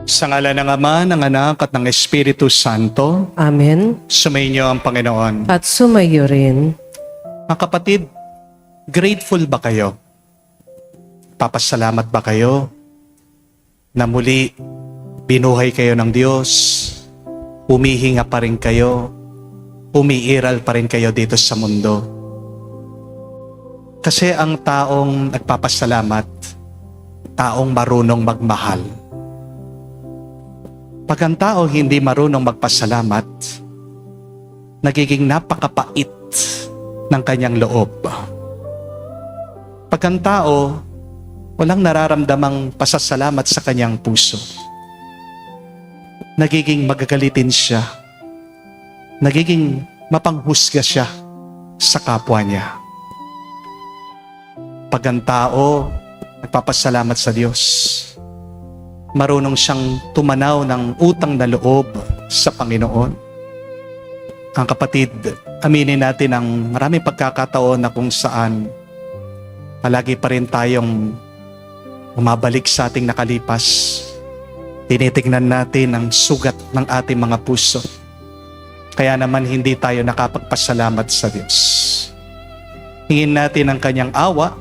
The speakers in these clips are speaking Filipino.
Sa ngalan ng Ama, ng Anak, at ng Espiritu Santo, Amen. sumainyo ang Panginoon. At sumayo rin. Mga kapatid, grateful ba kayo? Papasalamat ba kayo na muli binuhay kayo ng Diyos? Humihinga pa rin kayo? Umiiral pa rin kayo dito sa mundo? Kasi ang taong nagpapasalamat, taong marunong magmahal. Pag ang tao hindi marunong magpasalamat, nagiging napakapait ng kanyang loob. Pag ang tao walang nararamdamang pasasalamat sa kanyang puso, nagiging magagalitin siya, nagiging mapanghusga siya sa kapwa niya. Pag ang tao nagpapasalamat sa Diyos, marunong siyang tumanaw ng utang na loob sa Panginoon. Ang kapatid, aminin natin ang maraming pagkakataon na kung saan palagi pa rin tayong umabalik sa ating nakalipas. Tinitignan natin ang sugat ng ating mga puso. Kaya naman hindi tayo nakapagpasalamat sa Diyos. Hingin natin ang kanyang awa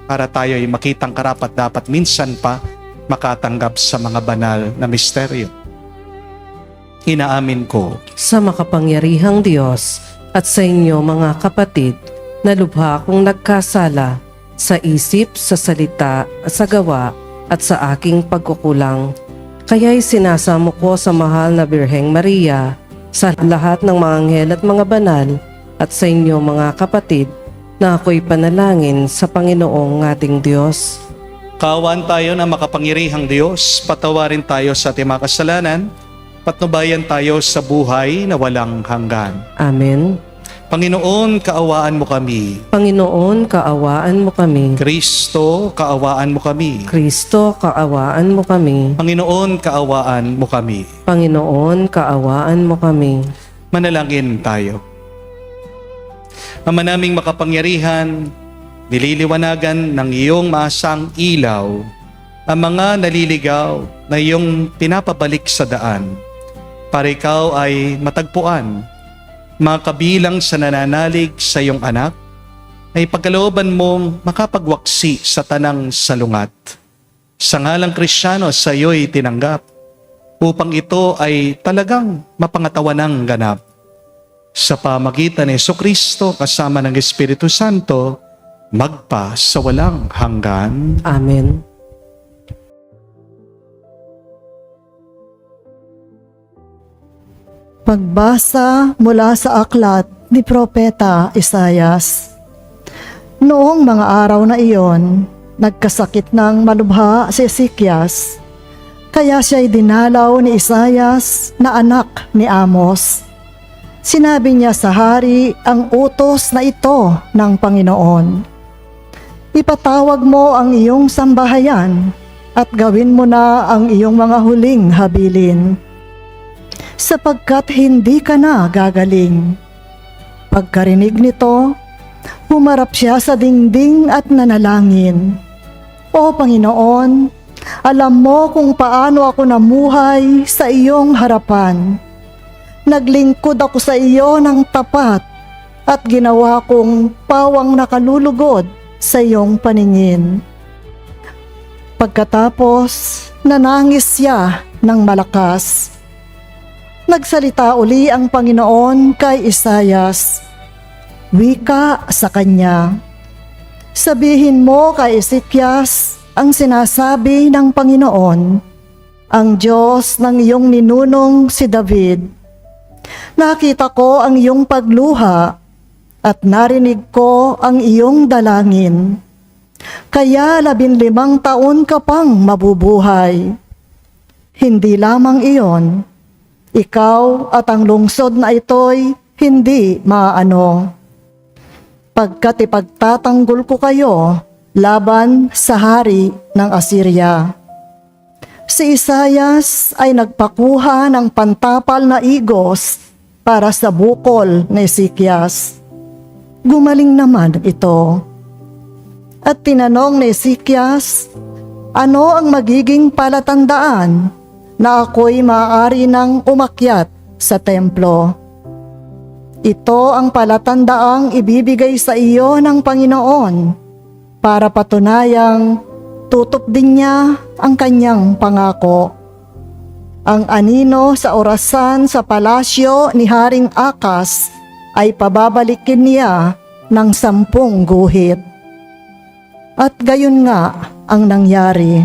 para tayo ay makitang karapat-dapat minsan pa makatanggap sa mga banal na misteryo. Inaamin ko Sa makapangyarihang Diyos at sa inyo mga kapatid, na lubha akong nagkasala sa isip, sa salita, at sa gawa, at sa aking pagkukulang. Kaya'y sinasamo ko sa mahal na Birheng Maria, sa lahat ng mga anghel at mga banal, at sa inyo mga kapatid, na ako'y panalangin sa Panginoong ating Diyos. kaawaan tayo na makapangyarihang Diyos, patawarin tayo sa ating mga kasalanan, patnubayan tayo sa buhay na walang hanggan. Amen. Panginoon, kaawaan mo kami. Panginoon, kaawaan mo kami. Kristo, kaawaan mo kami. Kristo, kaawaan mo kami. Panginoon, kaawaan mo kami. Panginoon, kaawaan mo kami. Manalangin tayo. Ama naming makapangyarihan, nililiwanagan ng iyong maasang ilaw ang mga naliligaw na iyong pinapabalik sa daan para ikaw ay matagpuan, makabilang sa nananalig sa iyong anak, ay pagkalooban mong makapagwaksi sa tanang salungat. Sa ngalang Kristiyano sa iyo'y tinanggap upang ito ay talagang mapangatawan ng ganap. Sa pamagitan ni Jesucristo kasama ng Espiritu Santo, magpa sa walang hanggan. Amen. Pagbasa mula sa aklat ni Propeta Isayas. Noong mga araw na iyon, nagkasakit ng malubha si Ezekias, kaya siya'y dinalaw ni Isayas na anak ni Amos. Sinabi niya sa hari ang utos na ito ng Panginoon. Ipatawag mo ang iyong sambahayan at gawin mo na ang iyong mga huling habilin, sapagkat hindi ka na gagaling. Pagkarinig nito, humarap siya sa dingding at nanalangin. O Panginoon, alam mo kung paano ako namuhay sa iyong harapan. Naglingkod ako sa iyo ng tapat at ginawa kong pawang nakalulugod sa iyong paningin. Pagkatapos, nanangis siya ng malakas. Nagsalita uli ang Panginoon kay Isayas. Wika sa kanya. Sabihin mo kay Ezekias ang sinasabi ng Panginoon, ang Diyos ng iyong ninunong si David. Nakita ko ang iyong pagluha at narinig ko ang iyong dalangin. Kaya 15 taon ka pang mabubuhay. Hindi lamang iyon, ikaw at ang lungsod na ito'y hindi maaano. Pagkat ipagtatanggol ko kayo laban sa hari ng Assyria. Si Isayas ay nagpakuha ng pantapal na igos para sa bukol ni Ezekias. Gumaling naman ito. At tinanong ni Ezekias, ano ang magiging palatandaan na ako'y maaari nang umakyat sa templo. Ito ang palatandaang ibibigay sa iyo ng Panginoon para patunayang tutup din niya ang kanyang pangako. Ang anino sa orasan sa palasyo ni Haring Akas ay pababalikin niya ng 10 guhit. At gayon nga ang nangyari.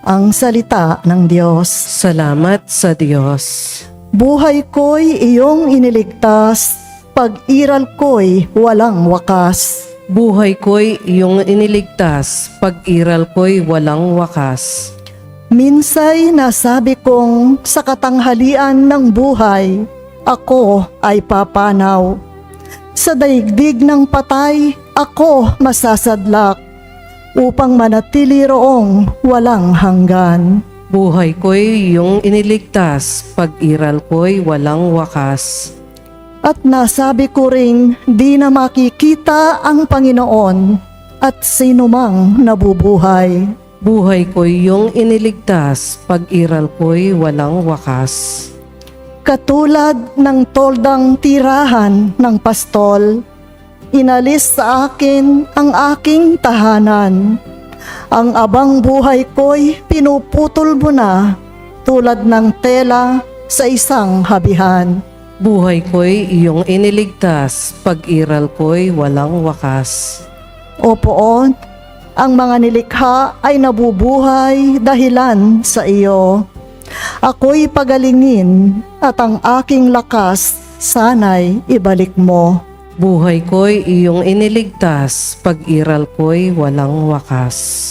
Ang salita ng Diyos. Salamat sa Diyos. Buhay ko'y iyong iniligtas, pag-iral ko'y walang wakas. Buhay ko'y iyong iniligtas, pag-iral ko'y walang wakas. Minsay nasabi kong sa katanghalian ng buhay, ako ay papanaw. Sa daigdig ng patay, ako masasadlak, upang manatili roong walang hanggan. Buhay ko'y iyong iniligtas, pag-iral ko'y walang wakas. At nasabi ko ring di na makikita ang Panginoon at sino mang nabubuhay. Buhay ko'y iyong iniligtas, pag-iral ko'y walang wakas. Katulad ng toldang tirahan ng pastol, inalis sa akin ang aking tahanan. Ang abang buhay ko'y pinuputol mo na tulad ng tela sa isang habihan. Buhay ko'y iyong iniligtas, pag-iral ko'y walang wakas. O Poon, ang mga nilikha ay nabubuhay dahilan sa iyo. Ako'y pagalingin at ang aking lakas sana'y ibalik mo. Buhay ko'y iyong iniligtas, pag-iral ko'y walang wakas.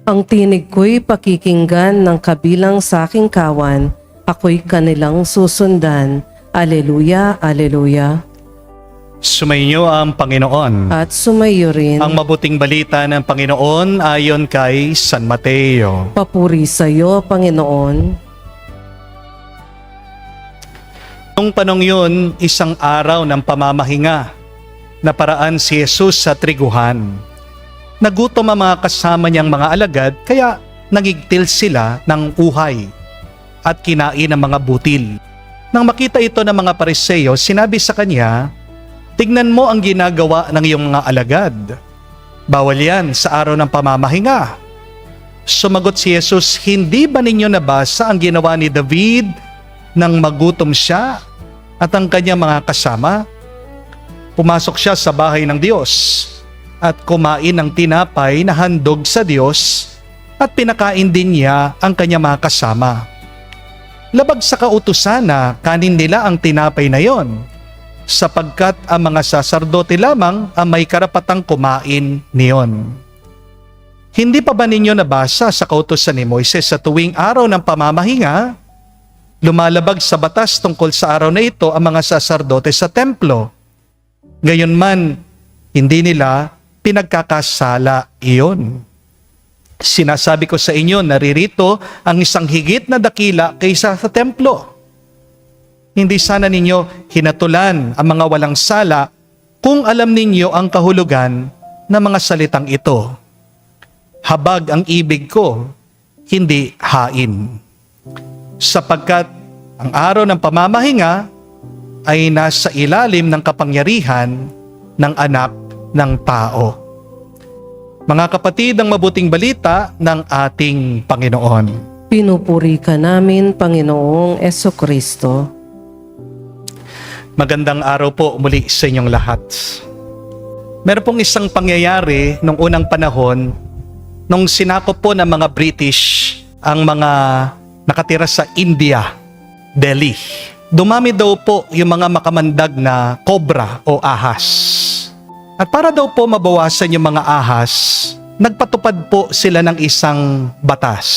Ang tinig ko'y pakikinggan ng kabilang sa aking kawan, ako'y kanilang susundan. Aleluya, aleluya. Sumainyo ang Panginoon. At sumayo rin. Ang mabuting balita ng Panginoon ayon kay San Mateo. Papuri sa iyo, Panginoon. Noong panong yun, isang araw ng pamamahinga, naparaan si Jesus sa triguhan. Nagutom ang mga kasama niyang mga alagad, kaya nangigtil sila ng uhay at kinain ang mga butil. Nang makita ito ng mga Pariseo, sinabi sa kanya, "Tignan mo ang ginagawa ng iyong mga alagad. Bawal yan sa araw ng pamamahinga." Sumagot si Jesus, "Hindi ba ninyo nabasa ang ginawa ni David nang magutom siya at ang kanyang mga kasama? Pumasok siya sa bahay ng Diyos at kumain ng tinapay na handog sa Diyos at pinakain din niya ang kanyang mga kasama. Labag sa kautusan na kanin nila ang tinapay na yon, sapagkat ang mga saserdote lamang ang may karapatang kumain niyon. Hindi pa ba ninyo nabasa sa kautusan ni Moises sa tuwing araw ng pamamahinga, lumalabag sa batas tungkol sa araw na ito ang mga saserdote sa templo? Gayunman, hindi nila pinagkakasala iyon. Sinasabi ko sa inyo, naririto ang isang higit na dakila kaysa sa templo. Hindi sana ninyo hinatulan ang mga walang sala kung alam ninyo ang kahulugan ng mga salitang ito. Habag ang ibig ko, hindi hain. Sapagkat ang araw ng pamamahinga ay nasa ilalim ng kapangyarihan ng anak ng tao. Mga kapatid, ang mabuting balita ng ating Panginoon. Pinupuri ka namin, Panginoong Esokristo. Magandang araw po muli sa inyong lahat. Meron pong isang pangyayari nung unang panahon nung sinakop po ng mga British ang mga nakatira sa India, Delhi. dumami daw po yung mga makamandag na kobra o ahas. At para daw po mabawasan yung mga ahas, nagpatupad po sila ng isang batas.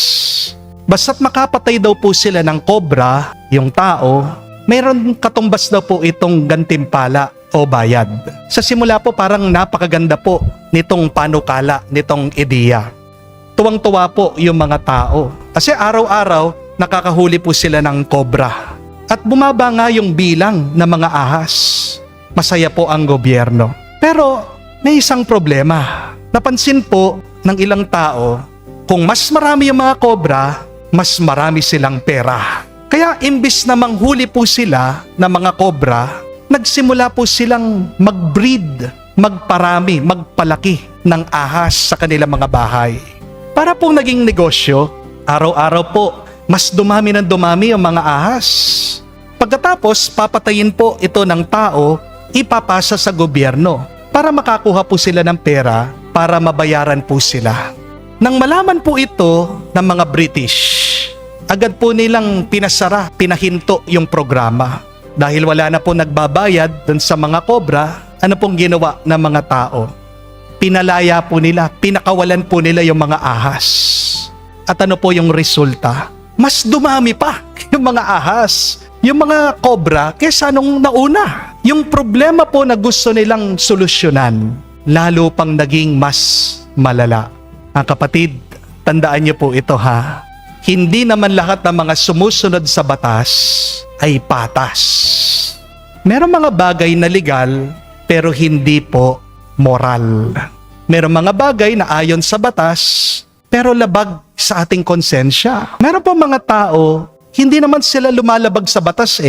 Basta't makapatay daw po sila ng kobra, yung tao, mayroon katumbas daw po itong gantimpala o bayad. Sa simula po parang napakaganda po nitong panukala, nitong ideya. Tuwang-tuwa po yung mga tao kasi araw-araw nakakahuli po sila ng kobra. At bumaba nga yung bilang ng mga ahas. Masaya po ang gobyerno. Pero may isang problema. Napansin po ng ilang tao, kung mas marami yung mga kobra, mas marami silang pera. Kaya imbis na manghuli po sila ng mga kobra, nagsimula po silang mag-breed, magparami, magpalaki ng ahas sa kanilang mga bahay. Para pong naging negosyo, araw-araw po, mas dumami ng dumami ang mga ahas. Pagkatapos, papatayin po ito ng tao, ipapasa sa gobyerno para makakuha po sila ng pera para mabayaran po sila. Nang malaman po ito ng mga British, agad po nilang pinasara, pinahinto yung programa. Dahil wala na po nagbabayad dun sa mga kobra, ano pong ginawa ng mga tao? Pinalaya po nila, pinakawalan po nila yung mga ahas. At ano po yung resulta? Mas dumami pa yung mga ahas, yung mga kobra kesa nung nauna. Yung problema po na gusto nilang solusyonan, lalo pang naging mas malala. Mga kapatid, tandaan niyo po ito ha. Hindi naman lahat ng mga sumusunod sa batas ay patas. Merong mga bagay na legal pero hindi po moral. Merong mga bagay na ayon sa batas pero labag sa ating konsensya. Meron po mga tao, hindi naman sila lumalabag sa batas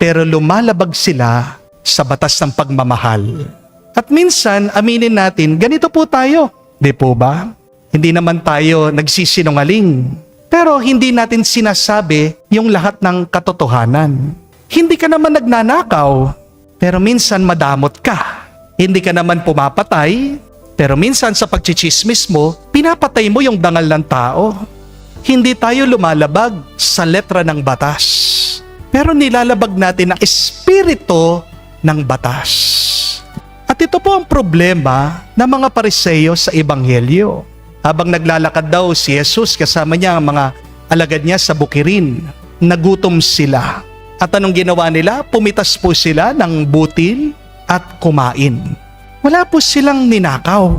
pero lumalabag sila sa batas ng pagmamahal. At minsan, aminin natin, ganito po tayo. Di po ba? Hindi naman tayo nagsisinungaling. Pero hindi natin sinasabi yung lahat ng katotohanan. Hindi ka naman nagnanakaw, pero minsan madamot ka. Hindi ka naman pumapatay, pero minsan sa pagchichismis mo, pinapatay mo yung dangal ng tao. Hindi tayo lumalabag sa letra ng batas, pero nilalabag natin ang espiritu ng batas. At ito po ang problema ng mga Pariseo sa Ebanghelyo. Habang naglalakad daw si Jesus kasama niya ang mga alagad niya sa bukirin, nagutom sila. At anong ginawa nila? Pumitas po sila ng butil at kumain. Wala po silang ninakaw.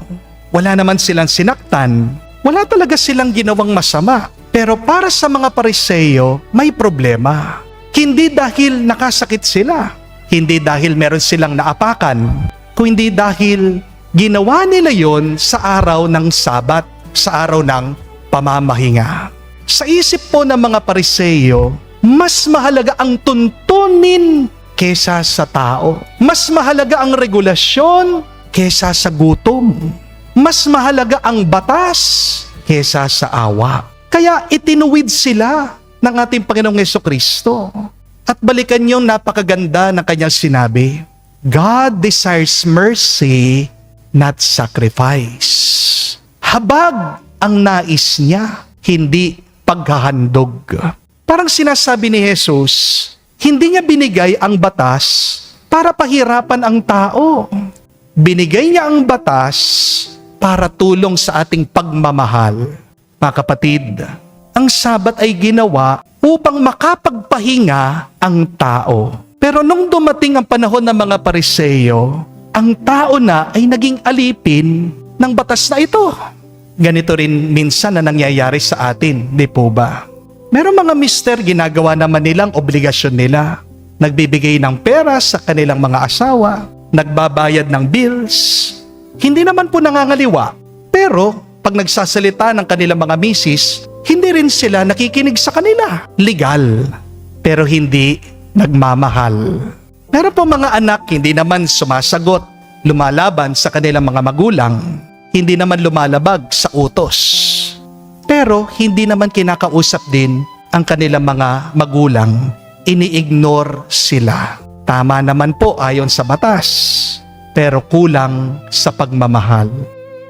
Wala naman silang sinaktan. Wala talaga silang ginawang masama. Pero para sa mga Pariseo, may problema. Hindi dahil nakasakit sila. Hindi dahil meron silang naapakan. Kundi dahil ginawa nila yon sa araw ng Sabat, sa araw ng pamamahinga. Sa isip po ng mga Pariseo, mas mahalaga ang tuntunin kesa sa tao. Mas mahalaga ang regulasyon kesa sa gutom. Mas mahalaga ang batas kesa sa awa. Kaya itinuwid sila ng ating Panginoong Jesucristo. At balikan yung napakaganda ng kanyang sinabi, God desires mercy, not sacrifice. Habag ang nais niya, hindi paghahandog. Parang sinasabi ni Jesus, hindi niya binigay ang batas para pahirapan ang tao. Binigay niya ang batas para tulong sa ating pagmamahal. Mga kapatid, ang Sabat ay ginawa upang makapagpahinga ang tao. Pero nung dumating ang panahon ng mga Pariseo, ang tao na ay naging alipin ng batas na ito. Ganito rin minsan na nangyayari sa atin, di po ba? Merong mga mister, ginagawa naman nilang obligasyon nila. Nagbibigay ng pera sa kanilang mga asawa, nagbabayad ng bills. Hindi naman po nangangaliwa. Pero pag nagsasalita ng kanilang mga misis, hindi rin sila nakikinig sa kanila. Legal, pero hindi nagmamahal. Meron po mga anak hindi naman sumasagot, lumalaban sa kanilang mga magulang. Hindi naman lumalabag sa utos. Pero hindi naman kinakausap din ang kanilang mga magulang. Ini-ignore sila. Tama naman po ayon sa batas, pero kulang sa pagmamahal.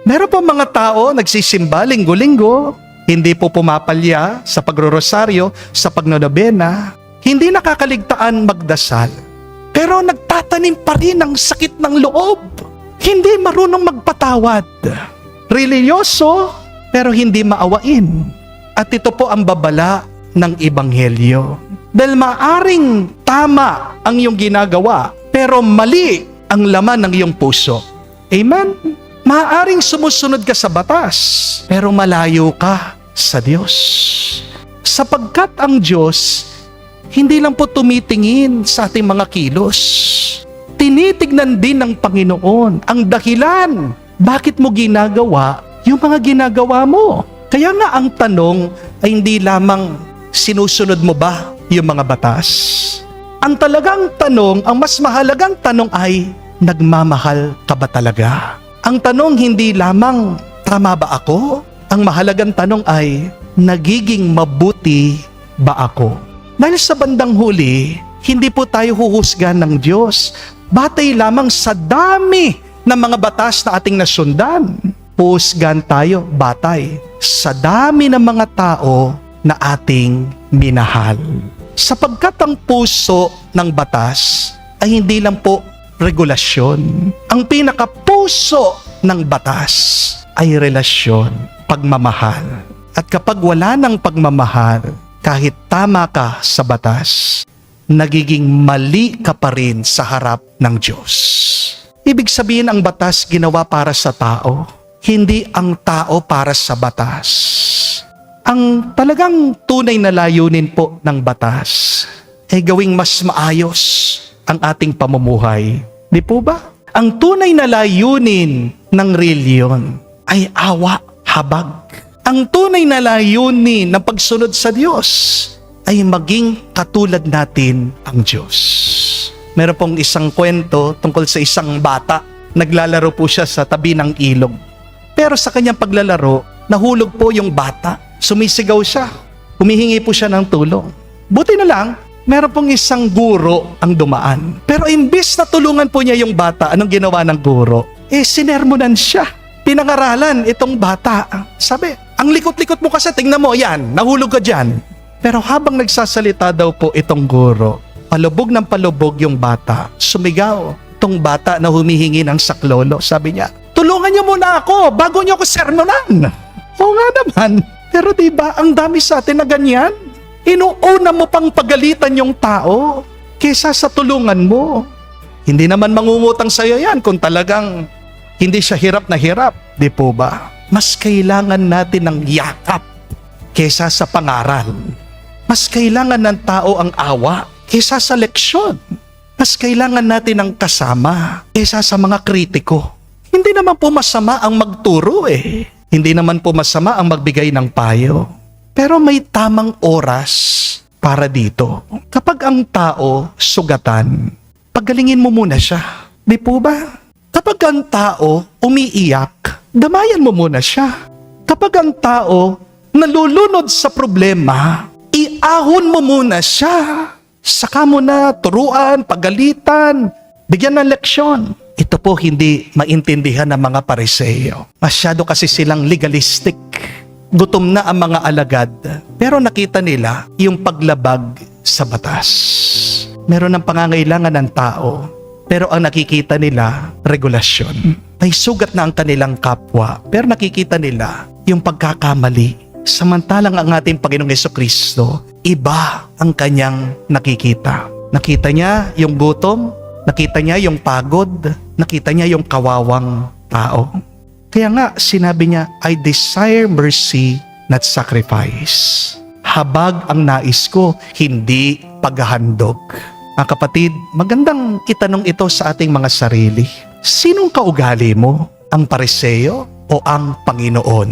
Meron po mga tao nagsisimba linggo-linggo, hindi po pumapalya sa pagrorosaryo, sa pagnonobena, hindi nakakaligtaan magdasal, pero nagtatanim pa rin ng sakit ng loob. Hindi marunong magpatawad. Religyoso, pero hindi maawain. At ito po ang babala ng Ebanghelyo. Dahil maaring tama ang iyong ginagawa, pero mali ang laman ng iyong puso. Amen? Maaring sumusunod ka sa batas, pero malayo ka sa Diyos. Sapagkat ang Diyos, hindi lang po tumitingin sa ating mga kilos. Tinitignan din ng Panginoon ang dahilan bakit mo ginagawa yung mga ginagawa mo. Kaya nga ang tanong ay hindi lamang sinusunod mo ba yung mga batas. Ang talagang tanong, ang mas mahalagang tanong ay, nagmamahal ka ba talaga? Ang tanong hindi lamang, tama ba ako? Ang mahalagang tanong ay, nagiging mabuti ba ako? Dahil sa bandang huli, hindi po tayo huhusgan ng Diyos. Batay lamang sa dami ng mga batas na ating nasundan. Huhusgan tayo batay sa dami ng mga tao na ating minahal. Sapagkat ang puso ng batas ay hindi lang po regulasyon. Ang pinakapuso ng batas ay relasyon, pagmamahal. At kapag wala ng pagmamahal, kahit tama ka sa batas, nagiging mali ka pa rin sa harap ng Diyos. Ibig sabihin, ang batas ginawa para sa tao, hindi ang tao para sa batas. Ang talagang tunay na layunin po ng batas ay gawing mas maayos ang ating pamumuhay. Di po ba? Ang tunay na layunin ng reliyon ay awa, habag. Ang tunay na layunin ng pagsunod sa Diyos ay maging katulad natin ang Diyos. Meron pong isang kwento tungkol sa isang bata. Naglalaro po siya sa tabi ng ilog. Pero sa kanyang paglalaro, nahulog po yung bata. Sumisigaw siya. Humihingi po siya ng tulong. Buti na lang, meron pong isang guro ang dumaan. Pero imbis na tulungan po niya yung bata, anong ginawa ng guro? Sinermonan siya. Pinangaralan itong bata. Sabi, ang likot-likot mo kasi, tingnan mo, yan, nahulog ka dyan. Pero habang nagsasalita daw po itong guro, palubog ng palubog yung bata. Sumigaw itong bata na humihingi ng saklolo. Sabi niya, tulungan niyo muna ako bago niyo ako sermonan. Oo nga naman. Pero diba, ang dami sa atin na ganyan. Inuuna mo pang pagalitan yung tao kesa sa tulungan mo. Hindi naman mangungutang sa'yo yan kung talagang hindi siya hirap na hirap. Di po ba? Mas kailangan natin ng yakap kesa sa pangaral. Mas kailangan ng tao ang awa kesa sa leksyon. Mas kailangan natin ng kasama kesa sa mga kritiko. Hindi naman po masama ang magturo eh. Hindi naman po masama ang magbigay ng payo. Pero may tamang oras para dito. Kapag ang tao sugatan, pagalingin mo muna siya. Di po ba? Kapag ang tao umiiyak, damayan mo muna siya. Kapag ang tao nalulunod sa problema, iahon mo muna siya. Saka mo na turuan, pagalitan, bigyan ng leksyon. Ito po hindi maintindihan ng mga Pariseo. Masyado kasi silang legalistic. Gutom na ang mga alagad, pero nakita nila yung paglabag sa batas. Meron ng pangangailangan ng tao, pero ang nakikita nila, regulasyon. May sugat na ang kanilang kapwa, pero nakikita nila yung pagkakamali. Samantalang ang ating Panginoong Jesucristo, iba ang kanyang nakikita. Nakita niya yung gutom, nakita niya yung pagod, nakita niya yung kawawang tao. Kaya nga sinabi niya, I desire mercy, not sacrifice. Habag ang nais ko, hindi paghahandog. Mga kapatid, magandang itanong ito sa ating mga sarili. Sinong kaugali mo? Ang Pariseo o ang Panginoon?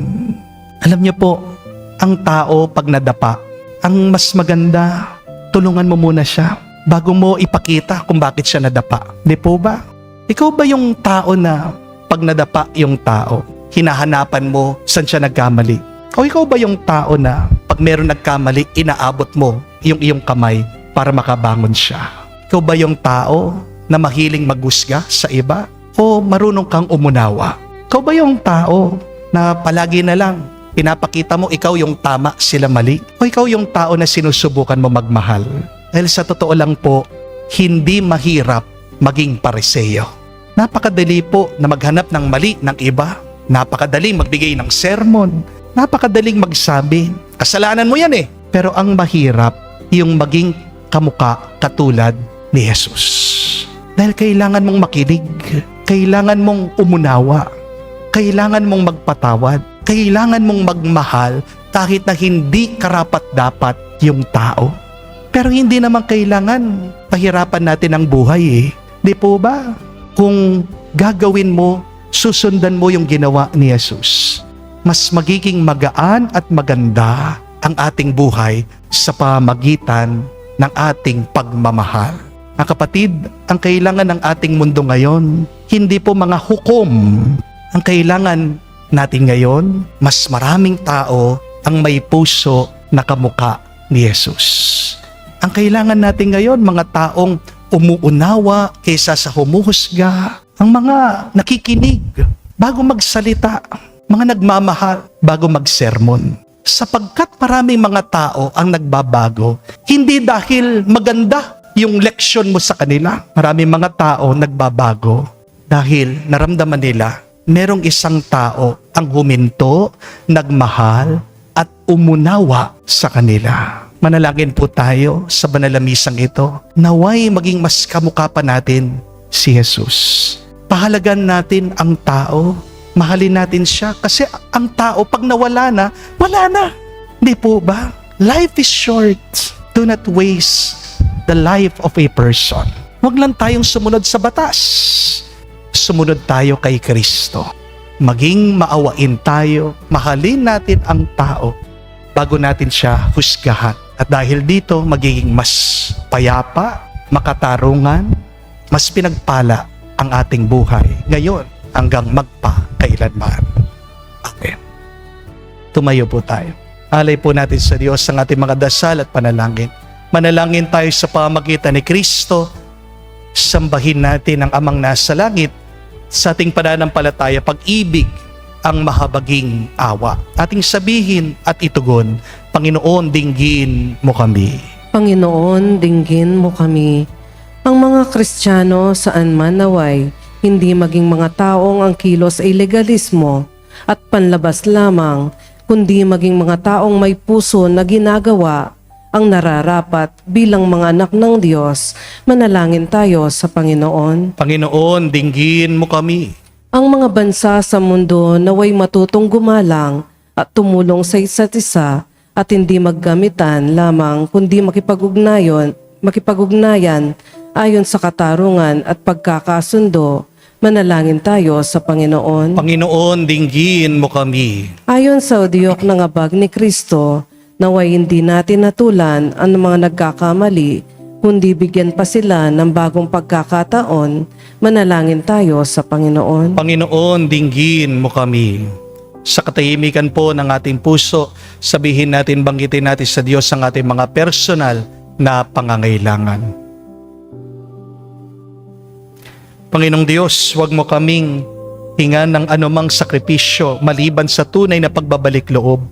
Alam niyo po, ang tao pag nadapa, ang mas maganda, tulungan mo muna siya bago mo ipakita kung bakit siya nadapa. Di po ba? Ikaw ba yung tao na pag nadapa yung tao, hinahanapan mo saan siya nagkamali? O ikaw ba yung tao na pag meron nagkamali, inaabot mo yung iyong kamay para makabangon siya? Ikaw ba yung tao na mahiling maghusga sa iba? O marunong kang umunawa? Ikaw ba yung tao na palagi na lang pinapakita mo ikaw yung tama, sila mali? O ikaw yung tao na sinusubukan mo magmahal? Dahil sa totoo lang po, hindi mahirap maging Pariseo. Napakadali po na maghanap ng mali ng iba. Napakadaling magbigay ng sermon. Napakadaling magsabi, kasalanan mo yan eh. Pero ang mahirap, yung maging kamuka katulad ni Jesus. Dahil kailangan mong makinig, kailangan mong umunawa, kailangan mong magpatawad, kailangan mong magmahal kahit na hindi karapat-dapat yung tao. Pero hindi naman kailangan pahirapan natin ang buhay eh. Di po ba? Kung gagawin mo, susundan mo yung ginawa ni Jesus, mas magiging magaan at maganda ang ating buhay sa pamagitan ng ating pagmamahal. Mga kapatid, ang kailangan ng ating mundo ngayon, hindi po mga hukom. Ang kailangan natin ngayon, mas maraming tao ang may puso na kamukha ni Jesus. Ang kailangan natin ngayon, mga taong umuunawa kaysa sa humuhusga, ang mga nakikinig bago magsalita, mga nagmamahal bago magsermon. Sapagkat maraming mga tao ang nagbabago, hindi dahil maganda yung leksyon mo sa kanila. Maraming mga tao nagbabago dahil naramdaman nila merong isang tao ang huminto, nagmahal at umunawa sa kanila. Manalangin po tayo sa banal na misang ito. Naway maging mas kamukha pa natin si Jesus. Pahalagan natin ang tao. Mahalin natin siya kasi ang tao pag nawala na, wala na. Hindi po ba? Life is short. Do not waste the life of a person. Huwag lang tayong sumunod sa batas. Sumunod tayo kay Kristo. Maging maawain tayo, mahalin natin ang tao bago natin siya husgahan. At dahil dito, magiging mas payapa, makatarungan, mas pinagpala ang ating buhay ngayon hanggang magpakailanman. Amen. Tumayo po tayo. Alay po natin sa Diyos ang ating mga dasal at panalangin. Manalangin tayo sa pamagitan ni Kristo. Sambahin natin ang Amang nasa langit sa ating pananampalataya, pag-ibig, ang mahabaging awa. Ating sabihin at itugon, Panginoon, dinggin mo kami. Panginoon, dinggin mo kami. Ang mga Kristiyano saan man naway, hindi maging mga taong ang kilos ay legalismo at panlabas lamang, kundi maging mga taong may puso na ginagawa ang nararapat bilang mga anak ng Diyos. Manalangin tayo sa Panginoon. Panginoon, dinggin mo kami. Ang mga bansa sa mundo naway matutong gumalang at tumulong sa isa't isa at hindi maggamitan lamang kundi makipag-ugnayan ayon sa katarungan at pagkakasundo. Manalangin tayo sa Panginoon. Panginoon, dinggin mo kami. Ayon sa udyok ng abag ni Kristo, naway hindi natin natulan ang mga nagkakamali, kundi bigyan pa sila ng bagong pagkakataon. Manalangin tayo sa Panginoon. Panginoon, dinggin mo kami. Sa katahimikan po ng ating puso, sabihin natin, banggitin natin sa Diyos ang ating mga personal na pangangailangan. Panginoong Diyos, huwag mo kaming hingan ng anumang sakripisyo maliban sa tunay na pagbabalik loob,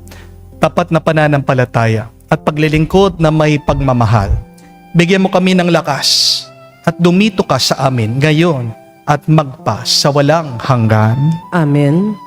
tapat na pananampalataya at paglilingkod na may pagmamahal. Bigyan mo kami ng lakas at dumito ka sa amin ngayon at magpa sa walang hanggan. Amen.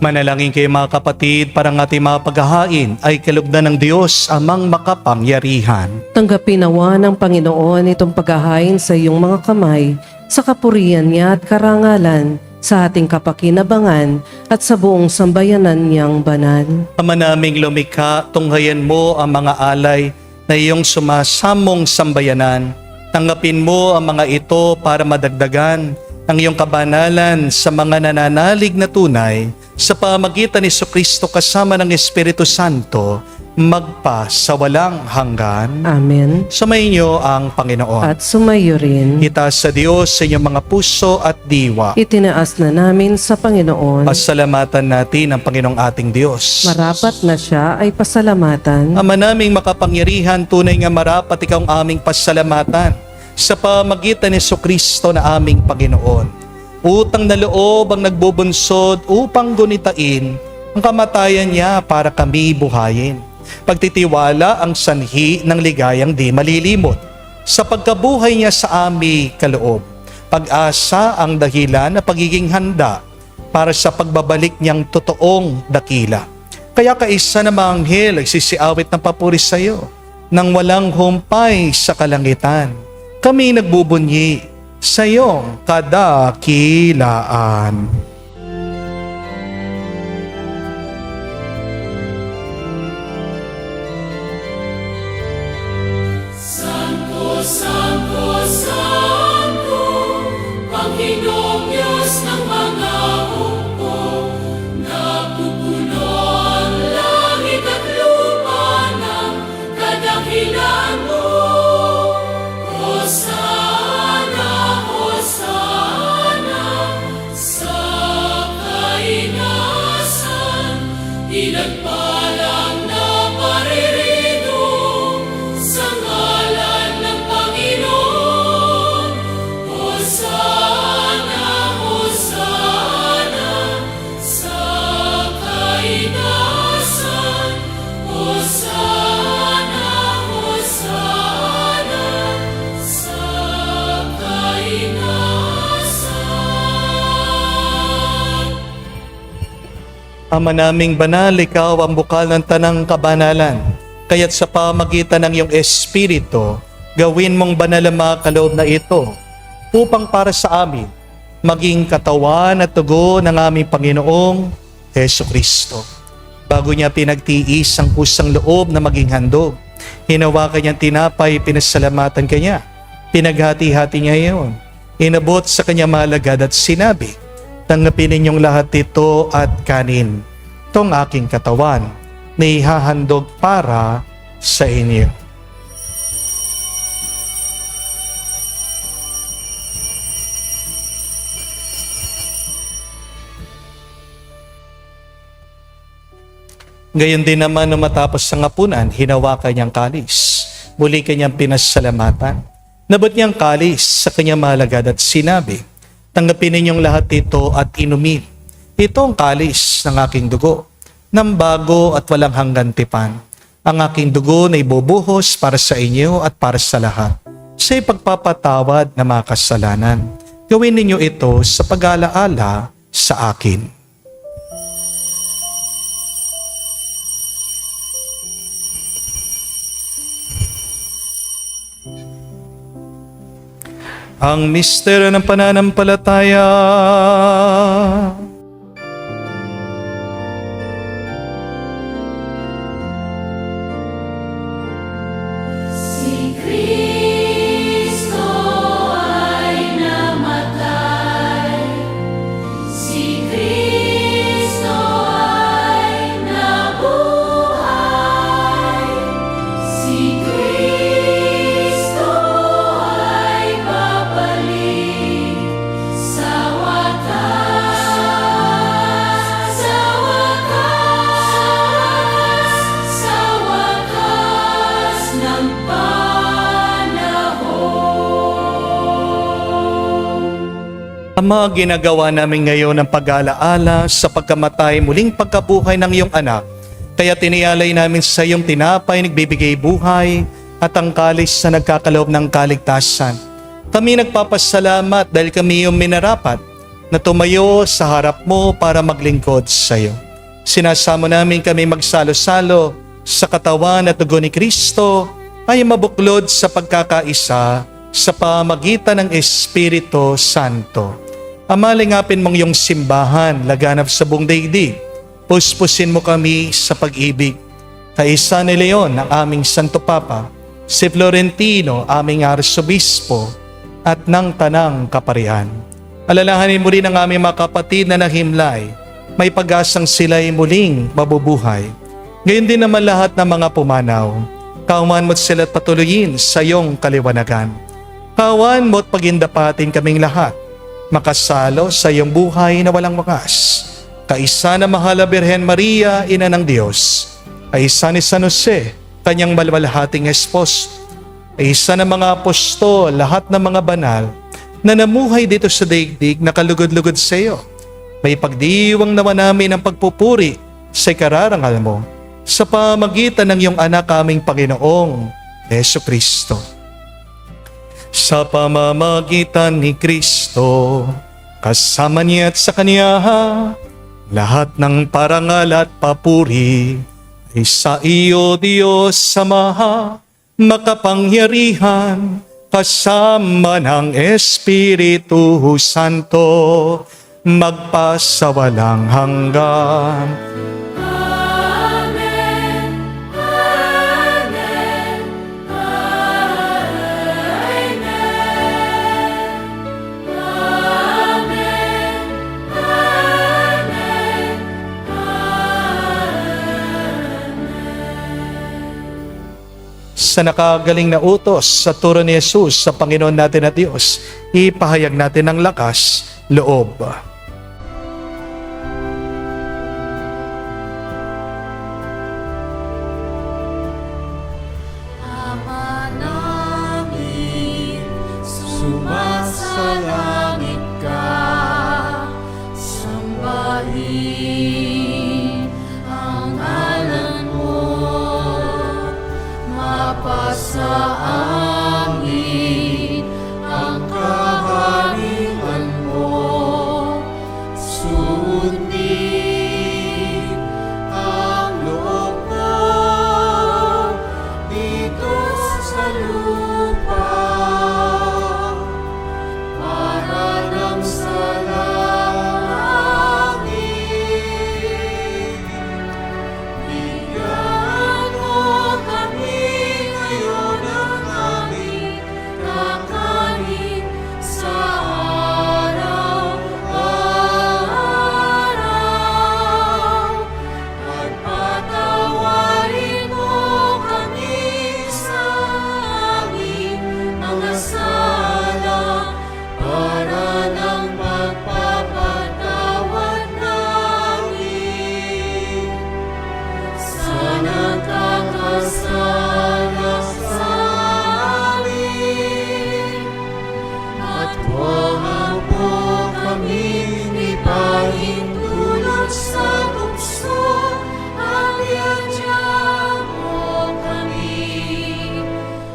Manalangin kayo mga kapatid, para ang ating mga paghahain ay kalugdan ng Diyos amang makapangyarihan. Tanggapin nawa ng Panginoon itong paghahain sa iyong mga kamay, sa kapurihan niya at karangalan, sa ating kapakinabangan at sa buong sambayanan niyang banal. Ama naming lumikha, tunghayan mo ang mga alay na iyong sumasamong sambayanan. Tanggapin mo ang mga ito para madagdagan ang iyong kabanalan sa mga nananalig na tunay sa pamagitan ni Jesucristo kasama ng Espiritu Santo, magpa sa walang hanggan. Amen. Sumayin niyo ang Panginoon. At sumayo rin. Itaas sa Diyos sa inyong mga puso at diwa. Itinaas na namin sa Panginoon. Pasalamatan natin ang Panginoong ating Diyos. Marapat na siya ay pasalamatan. Ama naming makapangyarihan, tunay nga marapat ikaw ang aming pasalamatan sa pamagitan ni Jesucristo na aming Panginoon. Utang na loob ang nagbubunsod upang gunitain ang kamatayan niya para kami buhayin. Pagtitiwala ang sanhi ng ligayang di malilimot. Sa pagkabuhay niya sa aming kaloob, pag-asa ang dahilan na pagiging handa para sa pagbabalik niyang totoong dakila. Kaya kaisa na mga anghel ay sisiawit ng papuri sa iyo nang walang humpay sa kalangitan. Kami nagbubunyi sa iyong kadakilaan. Santo, Santo, Panginoong Diyos ng mga hukbo, napupuno ang langit at lupa ng kadakilaan mo. Hosana, Hosana, sa kainasan, pinagpalang na paririto sa ngalan ng Panginoon. Hosana, Hosana, sa kainasan. Hosana, Hosana, sa kainasan. Ama naming banal, ikaw ang bukal ng tanang kabanalan. Kaya't sa pamagitan ng iyong Espiritu, gawin mong banal ang mga kaloob na ito upang para sa amin maging katawan at tugo ng aming Panginoong Heso Kristo. Bago niya pinagtiis ang kusang loob na maging handog, hinawakan niyang tinapay, pinasalamatan kanya. Pinaghati-hati niya iyon. Inabot sa kanya malagad at sinabi, "Tanggapin ninyong lahat ito at kanin. Itong aking katawan na ihahandog para sa inyo." Gayon din naman nung matapos ang hapunan, hinawakan niyang kalis. Muli kanyang pinasalamatan. Nabot niyang kalis sa kanyang malagad at sinabi, "Tanggapin ninyong lahat ito at inumin. Ito ang kalis ng aking dugo, ng bago at walang hanggan tipan. Ang aking dugo na ibubuhos para sa inyo at para sa lahat, sa ipagpapatawad ng mga kasalanan. Gawin ninyo ito sa pag-alaala sa akin." Ang misteryo ng pananampalataya. Si Kristo ay namatay, si Kristo ay nabuhay, si Kristo ay babalik sa wakas, sa wakas, sa wakas ng panahon. Ama, ginagawa namin ngayon ang pag-aalaala sa pagkamatay muling pagkabuhay ng iyong anak. Kaya tinialay namin sa iyong tinapay, nagbibigay buhay, at ang kalis na nagkakaloob ng kaligtasan. Kami nagpapasalamat dahil kami iyong minarapat na tumayo sa harap mo para maglingkod sa iyo. Sinasamo namin kami magsalo-salo sa katawan at dugo ni Kristo ay mabuklod sa pagkakaisa sa pamagitan ng Espiritu Santo. Ama, lingapin mong iyong simbahan, laganap sa buong daigdig. Puspusin mo kami sa pag-ibig. Kaisa ni Leon, ang aming Santo Papa, si Florentino, aming Arsobispo, at ng Tanang Kaparian. Alalahanin mo rin ang aming mga kapatid na nahimlay, may pag-asang sila'y muling mabubuhay. Ngayon din naman lahat ng mga pumanaw, kawan mo't sila't patuloyin sa iyong kaliwanagan. Kawan mo't pagindapatin kaming lahat, makasalo sa iyong buhay na walang wakas. Kaisa na mahal na Birhen Maria, Ina ng Diyos, kaisa ni San Jose, kanyang malwalhating esposo, kaisa ng mga apostol, lahat ng mga banal na namuhay dito sa daigdig na kalugod-lugod sa iyo. May pagdiwang naman namin ang pagpupuri sa ikararangal mo. sa pamagitan ng iyong anak aming Panginoong Heso Kristo. Sa pamamagitan ni Kristo, kasama niya at sa Kanya, lahat ng parangal at papuri ay sa iyo, Diyos Ama, makapangyarihan, kasama ng Espiritu Santo, magpasawalang hanggan. Amen. Amen. Amen. Amen. Sa nakagaling na utos sa turo ni Jesus sa Panginoon natin at Diyos, ipahayag natin ng lakas, loob. Ama namin, sumasalangit ka, sambahin ang ngalan mo, mapasa amin ang kaharian mo, sundin ang loob mo dito sa lupa, para nang sa langit. Bigyan mo kami ngayon ng aming kakanin sa araw-araw, at patawarin mo kami sa aming mga sala, para ng pagpapatawad namin sa nagkakasala sa amin. At huwag mo kaming ipahintulot sa tukso, at iadya mo kami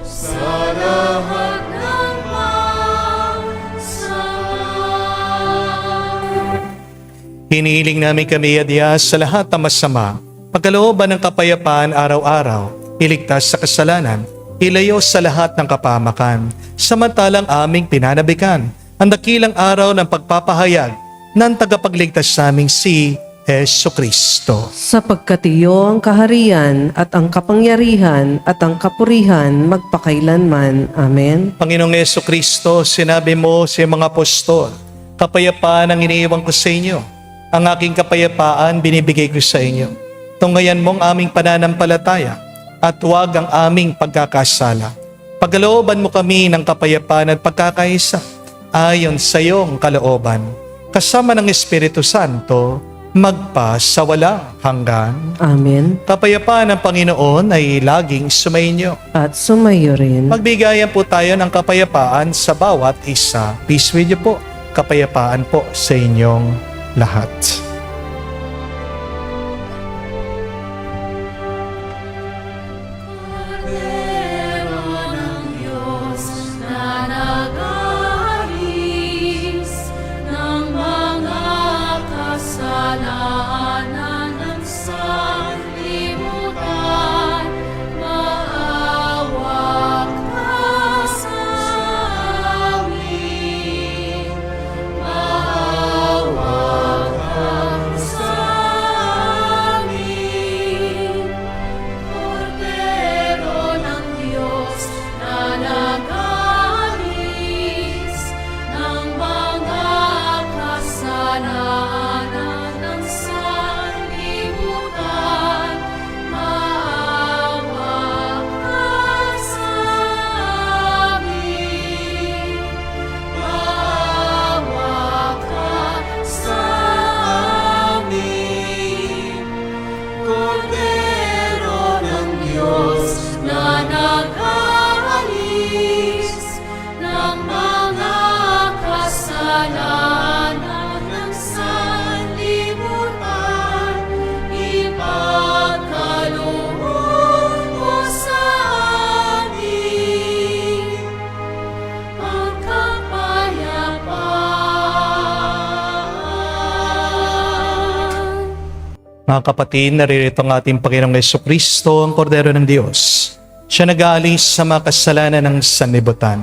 sa lahat ng masama. Hinihiling namin kami, Diyos, sa lahat ng masama, pagkalooban ng kapayapaan araw-araw, iligtas sa kasalanan, ilayo sa lahat ng kapahamakan, samantalang aming pinanabikan ang dakilang araw ng pagpapahayag ng tagapagligtas sa aming si Heso Kristo. Sapagkat iyo ang kaharian at ang kapangyarihan at ang kapurihan magpakailanman. Amen. Panginoong Heso Kristo, sinabi mo sa mga apostol, kapayapaan ang iniiwan ko sa inyo. Ang aking kapayapaan binibigay ko sa inyo. Tunghayan mong aming pananampalataya at huwag ang aming pagkakasala. Pagkalooban mo kami ng kapayapaan at pagkakaisa ayon sa iyong kalooban. Kasama ng Espiritu Santo, magpa sa walang hanggan. Amen. Kapayapaan ng Panginoon ay laging sumainyo. At sumayo rin. Magbigayan po tayo ng kapayapaan sa bawat isa. Peace with you po. Kapayapaan po sa inyong lahat. Kordero ng Diyos na nag-aalis ng mga kasalanan ng sanlibutan, maawa ka sa amin, maawa ka Mga kapatid, naririto ang ating Panginoong Jesucristo, ang Kordero ng Diyos. Siya nag-aalis sa mga kasalanan ng sanlibutan.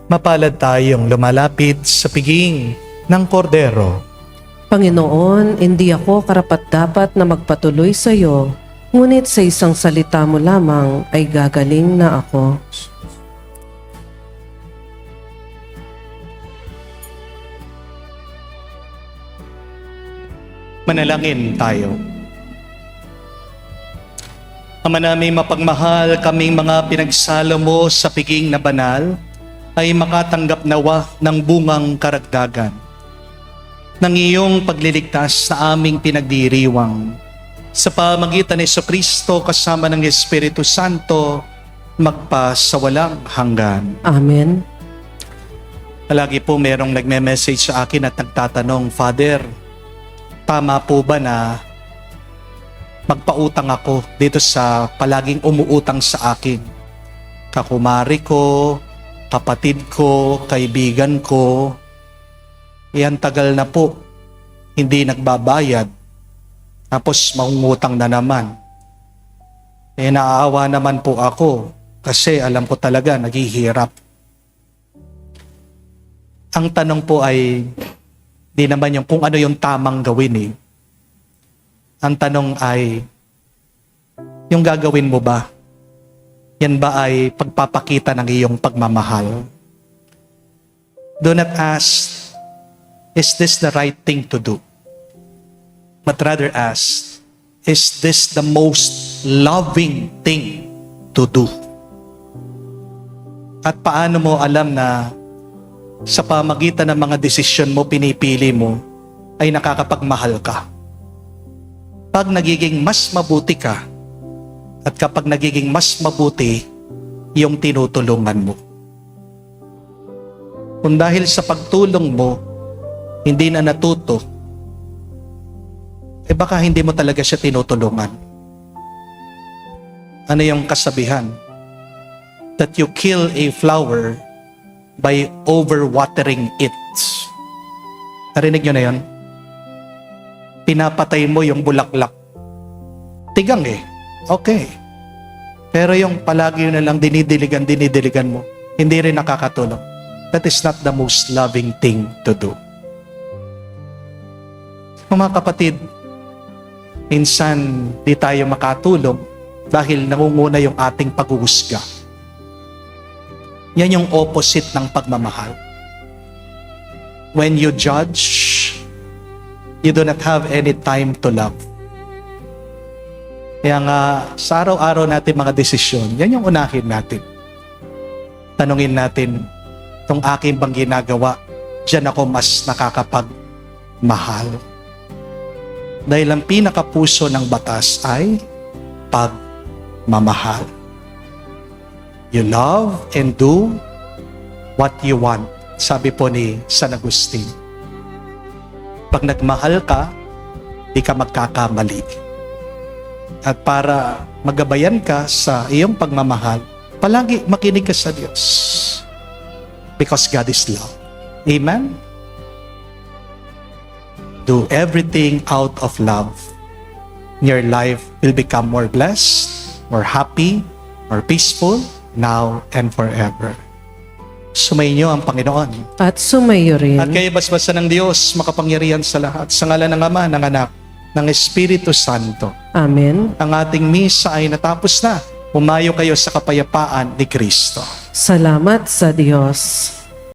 Mapalad tayong lumalapit sa piging ng Kordero. Panginoon, hindi ako karapat-dapat na magpatuloy sa iyo, ngunit sa isang salita mo lamang ay gagaling na ako. Manalangin tayo. Ama namin mapagmahal, kaming mga pinagsalo mo sa piging na banal ay makatanggap nawa ng bungang karagdagan ng iyong pagliligtas sa aming pinagdiriwang. Sa pamagitan ni Jesucristo kasama ng Espiritu Santo, magpa sa walang hanggan. Amen. Palagi po merong nagme-message sa akin at nagtatanong, Father, tama po ba na magpautang ako dito sa palaging umuutang sa akin? Kakumari ko, kapatid ko, kaibigan ko, yan tagal na po, hindi nagbabayad. Tapos mangungutang na naman. Naaawa naman po ako kasi alam ko talaga naghihirap. Ang tanong po ay, di naman yung kung ano yung tamang gawin eh. Ang tanong ay, yung gagawin mo ba, yan ba ay pagpapakita ng iyong pagmamahal? Do not ask, is this the right thing to do? But rather ask, is this the most loving thing to do? At paano mo alam na sa pamagitan ng mga desisyon mo, pinipili mo, ay nakakapagmahal ka? Pag nagiging mas mabuti ka, at kapag nagiging mas mabuti yung tinutulungan mo. Kung dahil sa pagtulong mo, hindi na natuto, baka hindi mo talaga siya tinutulungan. Ano yung kasabihan? That you kill a flower by overwatering it. Narinig nyo na yun? Pinapatay mo yung bulaklak. Tigang eh. Okay. Pero yung palagi na lang dinidiligan mo, hindi rin nakakatulong. That is not the most loving thing to do. Mga kapatid, minsan di tayo makatulong dahil nangunguna yung ating paghuhusga. Yan yung opposite ng pagmamahal. When you judge, you do not have any time to love. Kaya nga, sa araw-araw natin mga desisyon, yan yung unahin natin. Tanungin natin, itong aking bang ginagawa, diyan ako mas nakakapagmahal. Dahil ang pinakapuso ng batas ay pagmamahal. You love and do what you want. Sabi po ni San Agustin. Pag nagmahal ka, di ka magkakamali. At para magabayan ka sa iyong pagmamahal, palagi makinig ka sa Diyos. Because God is love. Amen? Do everything out of love. Your life will become more blessed, more happy, more peaceful, now and forever. Sumainyo ang Panginoon. At sumayo rin. At kayo basbasa ng Diyos, makapangyarihan sa lahat. Sa ngalan ng Ama, ng Anak, ng Espiritu Santo. Amen. Ang ating misa ay natapos na. Humayo kayo sa kapayapaan ni Kristo. Salamat sa Diyos.